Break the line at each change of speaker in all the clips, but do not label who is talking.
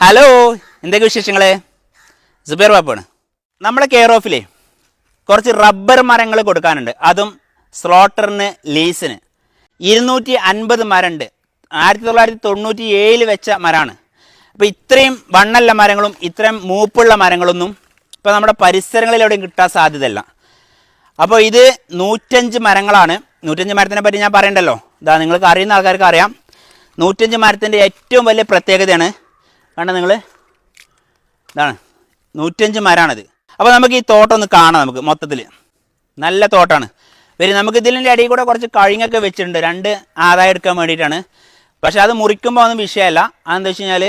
Hello, എന്തൊക്കെ വിശേഷങ്ങൾ? സുബൈർ ബാപ്പാണ്. നമ്മുടെ കെയർ ഓഫിലെ കുറച്ച് റബ്ബർ മരങ്ങൾ കൊടുക്കാനുണ്ട്. അതും സ്ലോട്ടറിന് ലീസിന് 250 മരമുണ്ട്. 1997 വെച്ച മരമാണ്. അപ്പോൾ ഇത്രയും വണ്ണല്ല മരങ്ങളും ഇത്രയും മൂപ്പുള്ള മരങ്ങളൊന്നും ഇപ്പോൾ നമ്മുടെ പരിസരങ്ങളിൽ എവിടെയും കിട്ടാൻ സാധ്യതയല്ല. അപ്പോൾ ഇത് 105 മരങ്ങളാണ്. 105 മരത്തിനെ പറ്റി ഞാൻ പറയണ്ടല്ലോ. ഇതാ, നിങ്ങൾക്ക് അറിയുന്ന ആൾക്കാർക്ക് അറിയാം. 105 മരത്തിൻ്റെ ഏറ്റവും വലിയ പ്രത്യേകതയാണ്, കണ്ടോ നിങ്ങൾ, ഇതാണ് 105 മരമാണിത്. അപ്പോൾ നമുക്ക് ഈ തോട്ടം ഒന്ന് കാണാം. നമുക്ക് മൊത്തത്തിൽ നല്ല തോട്ടമാണ്. വരും, നമുക്ക് ഇതിൻ്റെ അടിയിൽ കൂടെ കുറച്ച് കഴിഞ്ഞൊക്കെ വെച്ചിട്ടുണ്ട്, 2 ആദായം എടുക്കാൻ വേണ്ടിയിട്ടാണ്. പക്ഷേ അത് മുറിക്കുമ്പോൾ ഒന്നും വിഷയമല്ല. അതെന്താ വെച്ച് കഴിഞ്ഞാൽ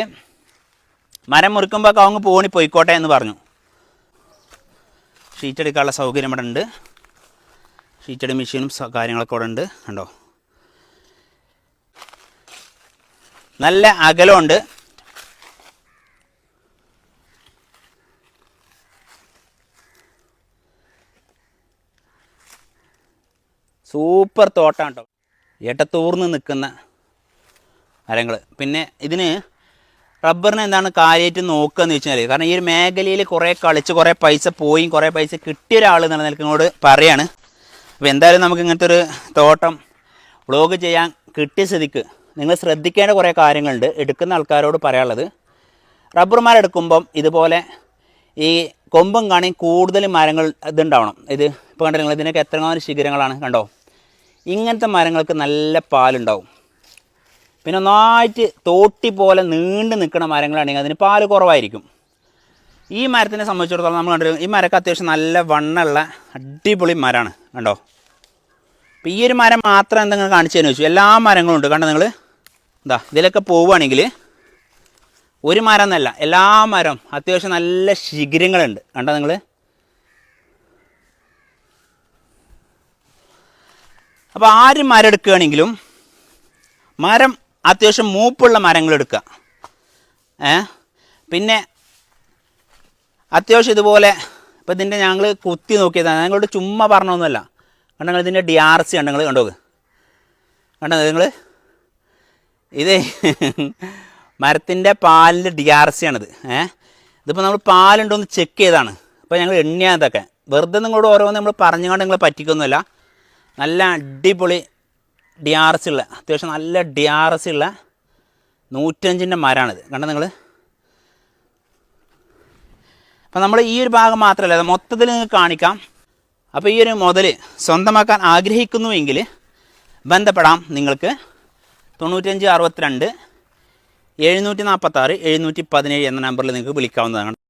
മരം മുറിക്കുമ്പോൾ കവുങ്ങ് പോണി പോയിക്കോട്ടെ എന്ന് പറഞ്ഞു. ഷീറ്റ് എടുക്കാനുള്ള സൗകര്യം ഇവിടെ ഉണ്ട്. ഷീറ്റടി മെഷീനും കാര്യങ്ങളൊക്കെ ഇവിടെ ഉണ്ട്. കണ്ടോ, നല്ല അകലമുണ്ട്. സൂപ്പർ തോട്ടാണ് കേട്ടോ, ഇടത്തൂർന്ന് നിൽക്കുന്ന മരങ്ങൾ. പിന്നെ ഇതിന് റബ്ബറിന് എന്താണ് കാര്യമായിട്ട് നോക്കുക എന്ന് വെച്ചാൽ, കാരണം ഈ ഒരു മേഖലയിൽ കുറേ കളിച്ച് കുറേ പൈസ പോയി കുറേ പൈസ കിട്ടിയ ഒരാൾ എന്നുള്ള നിലക്കിനോട് പറയാണ്. അപ്പോൾ എന്തായാലും നമുക്ക് ഇങ്ങനത്തെ ഒരു തോട്ടം വ്ളോഗ് ചെയ്യാൻ കിട്ടിയ സ്ഥിതിക്ക് നിങ്ങൾ ശ്രദ്ധിക്കേണ്ട കുറേ കാര്യങ്ങളുണ്ട്. എടുക്കുന്ന ആൾക്കാരോട് പറയാനുള്ളത്, റബ്ബർ മരം എടുക്കുമ്പം ഇതുപോലെ ഈ കൊമ്പും കാണി കൂടുതൽ മരങ്ങൾ ഇതുണ്ടാവണം. ഇത് ഇപ്പോൾ കണ്ടോ നിങ്ങൾ, ഇതിനൊക്കെ എത്രമാത്രം ശിഖരങ്ങളാണ് കണ്ടോ. ഇങ്ങനത്തെ മരങ്ങൾക്ക് നല്ല പാലുണ്ടാവും. പിന്നെ ഒന്നായിട്ട് തോട്ടി പോലെ നീണ്ടു നിൽക്കുന്ന മരങ്ങളാണെങ്കിൽ അതിന് പാല് കുറവായിരിക്കും. ഈ മരത്തിനെ സംബന്ധിച്ചിടത്തോളം നമ്മൾ കണ്ടു, ഈ മരക്ക് അത്യാവശ്യം നല്ല വണ്ണമുള്ള അടിപൊളി മരമാണ് കണ്ടോ. അപ്പോൾ ഈ ഒരു മരം മാത്രം എന്തെങ്കിലും കാണിച്ചു തരുന്നു വെച്ചു, എല്ലാ മരങ്ങളും ഉണ്ട് കണ്ടോ നിങ്ങൾ. എന്താ, ഇതിലൊക്കെ പോവുകയാണെങ്കിൽ ഒരു മരം എന്നല്ല, എല്ലാ മരം അത്യാവശ്യം നല്ല ശിഖരങ്ങളുണ്ട് കണ്ടോ നിങ്ങൾ. അപ്പോൾ ആര് മരം എടുക്കുകയാണെങ്കിലും മരം അത്യാവശ്യം മൂപ്പുള്ള മരങ്ങൾ എടുക്കുക. പിന്നെ അത്യാവശ്യം ഇതുപോലെ, ഇപ്പോൾ ഇതിൻ്റെ ഞങ്ങൾ കുത്തി നോക്കിയതാണ്, ഞങ്ങളോട് ചുമ്മാ പറഞ്ഞൊന്നുമല്ല. കണ്ടോ ഇതിൻ്റെ DRC കണ്ടോ നിങ്ങൾ, കണ്ടോ നിങ്ങൾ, ഇത് മരത്തിൻ്റെ പാലിൻ്റെ DRC ആണിത്. ഇതിപ്പോൾ നമ്മൾ പാലുണ്ടോയെന്ന് ചെക്ക് ചെയ്താണ്. ഇപ്പോൾ ഞങ്ങൾ എണ്ണിയതൊക്കെ വെറുതെ നിങ്ങളോട് ഓരോന്ന് നമ്മൾ പറഞ്ഞുകൊണ്ട് നിങ്ങളെ പറ്റിക്കൊന്നുമില്ല. നല്ല അടിപൊളി DRC ഉള്ള, അത്യാവശ്യം നല്ല DRC ഉള്ള 105ൻ്റെ മരമാണിത് കണ്ടോ നിങ്ങൾ. അപ്പോൾ നമ്മൾ ഈ ഒരു ഭാഗം മാത്രമല്ല, മൊത്തത്തിൽ നിങ്ങൾക്ക് കാണിക്കാം. അപ്പോൾ ഈ ഒരു മുതൽ സ്വന്തമാക്കാൻ ആഗ്രഹിക്കുന്നുവെങ്കിൽ ബന്ധപ്പെടാം. നിങ്ങൾക്ക് 95 62 746 717 എന്ന നമ്പറിൽ നിങ്ങൾക്ക് വിളിക്കാവുന്നതാണ്.